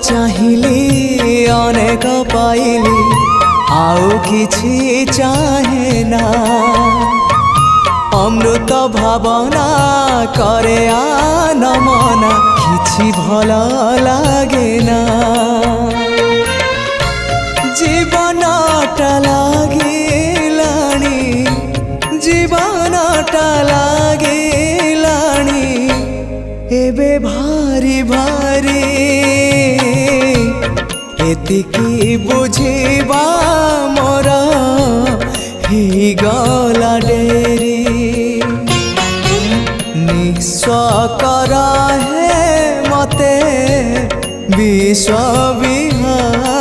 चाहिली अनेक पाइली आउ किछि चाहे ना अमृत भावना करे आनमना किछि भल लागे ना जीवनटा लागिलाणी जीवनटा लागिलाणी एबे भारी भारी एतिकी बुझिबा मोर ही गला डेरी निस्व करा है मते विश्व विहार